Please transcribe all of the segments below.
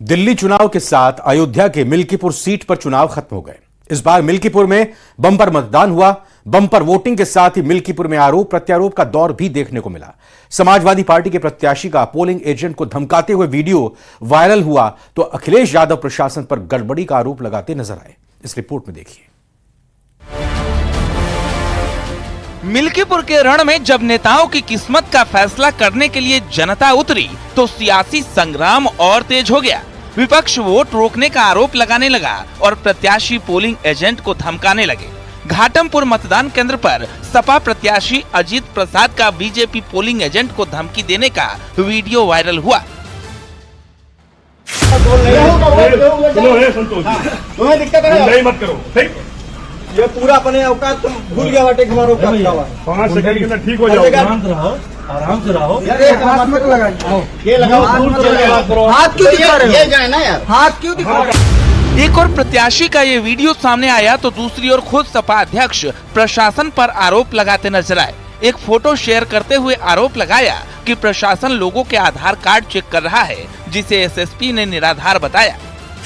दिल्ली चुनाव के साथ अयोध्या के मिल्कीपुर सीट पर चुनाव खत्म हो गए। इस बार मिल्कीपुर में बम्पर मतदान हुआ। बम्पर वोटिंग के साथ ही मिल्कीपुर में आरोप प्रत्यारोप का दौर भी देखने को मिला। समाजवादी पार्टी के प्रत्याशी का पोलिंग एजेंट को धमकाते हुए वीडियो वायरल हुआ तो अखिलेश यादव प्रशासन पर गड़बड़ी का आरोप लगाते नजर आए। इस रिपोर्ट में देखिए। मिल्कीपुर के रण में जब नेताओं की किस्मत का फैसला करने के लिए जनता उतरी तो सियासी संग्राम और तेज हो गया। विपक्ष वोट रोकने का आरोप लगाने लगा और प्रत्याशी पोलिंग एजेंट को धमकाने लगे। घाटमपुर मतदान केंद्र पर सपा प्रत्याशी अजीत प्रसाद का बीजेपी पोलिंग एजेंट को धमकी देने का वीडियो वायरल हुआ। मत करो, ये पूरा अपने औकात तुम भूल गया बाटे हमारा औकात क्या हुआ। 5 सेकंड के अंदर ठीक हो जाओगे। आराम से रहो। हाथ मत लगाओ। ये लगाओ, हाथ क्यों दिखा रहे हो? ये जाए ना यार, हाथ क्यों दिखा रहे हो? एक और प्रत्याशी का ये वीडियो सामने आया तो दूसरी ओर खुद सपा अध्यक्ष प्रशासन पर आरोप लगाते नजर आए। एक फोटो शेयर करते हुए आरोप लगाया कि प्रशासन लोगों के आधार कार्ड चेक कर रहा है, जिसे एसएसपी ने निराधार बताया।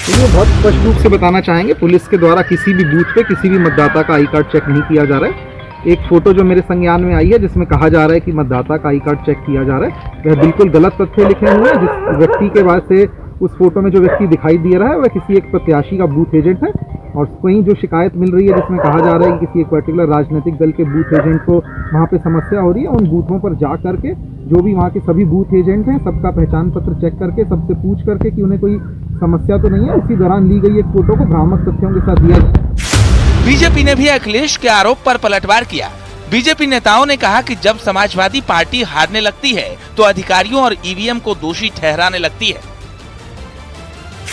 ये बहुत स्पष्ट रूप से बताना चाहेंगे, पुलिस के द्वारा किसी भी बूथ पे किसी भी मतदाता का आई कार्ड चेक नहीं किया जा रहा है। एक फोटो जो मेरे संज्ञान में आई है जिसमें कहा जा रहा है कि मतदाता का आई कार्ड चेक किया जा रहा है, वह बिल्कुल गलत तथ्य लिखे हुए हैं। जिस व्यक्ति के बाद से उस फोटो में जो व्यक्ति दिखाई दे रहा है वह किसी एक प्रत्याशी का बूथ एजेंट है। और वहीं जो शिकायत मिल रही है जिसमें कहा जा रहा है कि किसी एक पर्टिकुलर राजनीतिक दल के बूथ एजेंट को वहाँ पे समस्या हो रही है, उन बूथों पर जा करके जो भी वहाँ के सभी बूथ एजेंट हैं सबका पहचान पत्र चेक करके सबसे पूछ करके कि उन्हें कोई समस्या तो नहीं है, इसी दौरान ली गई एक फोटो को भ्रामक तथ्यों के साथ दिया गया। बीजेपी ने भी अखिलेश के आरोप पर पलटवार किया। बीजेपी नेताओं ने कहा कि जब समाजवादी पार्टी हारने लगती है तो अधिकारियों और ईवीएम को दोषी ठहराने लगती है।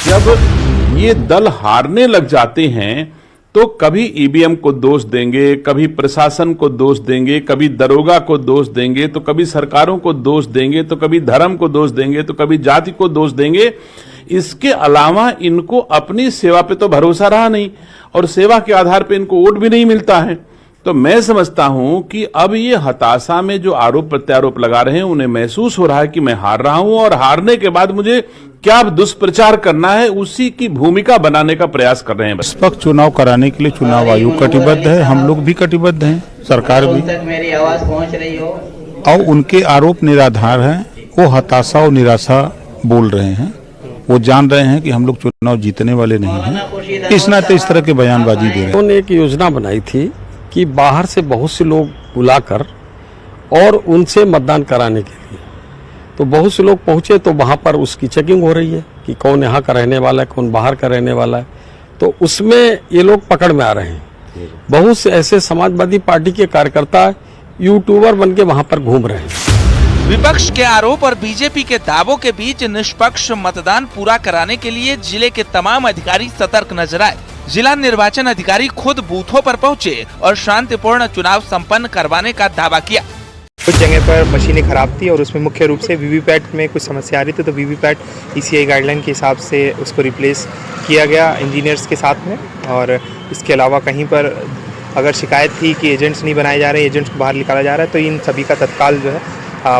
जब ये दल हारने लग जाते हैं तो कभी ईवीएम को दोष देंगे, कभी प्रशासन को दोष देंगे, कभी दरोगा को दोष देंगे, तो कभी सरकारों को दोष देंगे, तो कभी धर्म को दोष देंगे, तो कभी जाति को दोष देंगे। इसके अलावा इनको अपनी सेवा पे तो भरोसा रहा नहीं और सेवा के आधार पे इनको वोट भी नहीं मिलता है। तो मैं समझता हूं कि अब ये हताशा में जो आरोप प्रत्यारोप लगा रहे हैं उन्हें महसूस हो रहा है कि मैं हार रहा हूं और हारने के बाद मुझे क्या दुष्प्रचार करना है उसी की भूमिका बनाने का प्रयास कर रहे हैं। निष्पक्ष चुनाव कराने के लिए चुनाव आयोग कटिबद्ध है, हम लोग भी कटिबद्ध हैं, सरकार भी। मेरी आवाज पहुंच रही हो? और उनके आरोप निराधार हैं, वो हताशा और निराशा बोल रहे हैं। वो जान रहे हैं कि हम लोग चुनाव जीतने वाले नहीं हैं, इस नाते इस तरह के बयानबाजी दे रहे हैं। उन्होंने एक योजना बनाई थी कि बाहर से बहुत से लोग बुलाकर और उनसे मतदान कराने के लिए, तो बहुत से लोग पहुंचे तो वहां पर उसकी चेकिंग हो रही है कि कौन यहाँ का रहने वाला है, कौन बाहर का रहने वाला है, तो उसमें ये लोग पकड़ में आ रहे हैं। बहुत से ऐसे समाजवादी पार्टी के कार्यकर्ता यूट्यूबर बन के वहां पर घूम रहे हैं। विपक्ष के आरोप और बीजेपी के दावों के बीच निष्पक्ष मतदान पूरा कराने के लिए जिले के तमाम अधिकारी सतर्क नजर आए। जिला निर्वाचन अधिकारी खुद बूथों पर पहुंचे और शांतिपूर्ण चुनाव संपन्न करवाने का दावा किया। कुछ जगह पर मशीनें खराब थी और उसमें मुख्य रूप से वीवीपैट में कुछ समस्या आ रही थी, तो वीवीपैट ईसीआई गाइडलाइन के हिसाब से उसको रिप्लेस किया गया इंजीनियर्स के साथ में। और इसके अलावा कहीं पर अगर शिकायत थी कि एजेंट्स नहीं बनाए जा रहे, एजेंट्स को बाहर निकाला जा रहा है, तो इन सभी का तत्काल जो है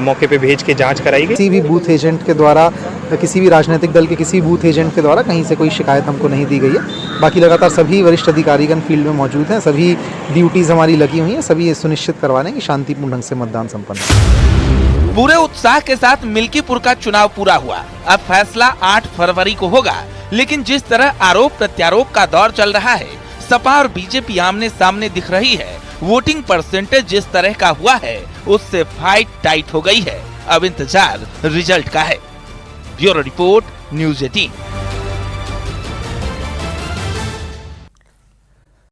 मौके पे भेज के जांच कराई गई। किसी भी बूथ एजेंट के द्वारा, किसी भी राजनीतिक दल के किसी बूथ एजेंट के द्वारा कहीं से कोई शिकायत हमको नहीं दी गई है। बाकी लगातार सभी वरिष्ठ अधिकारीगण फील्ड में मौजूद हैं, सभी ड्यूटीज हमारी लगी हुई हैं, सभी ये सुनिश्चित करवाने की शांतिपूर्ण ढंग से मतदान संपन्न हो। पूरे उत्साह के साथ मिल्कीपुर का चुनाव पूरा हुआ। अब फैसला 8 फरवरी को होगा, लेकिन जिस तरह आरोप प्रत्यारोप का दौर चल रहा है, सपा और बीजेपी आमने सामने दिख रही है, वोटिंग परसेंटेज जिस तरह का हुआ है उससे फाइट टाइट हो गई है। अब इंतजार रिजल्ट का है। Bureau report, news 18।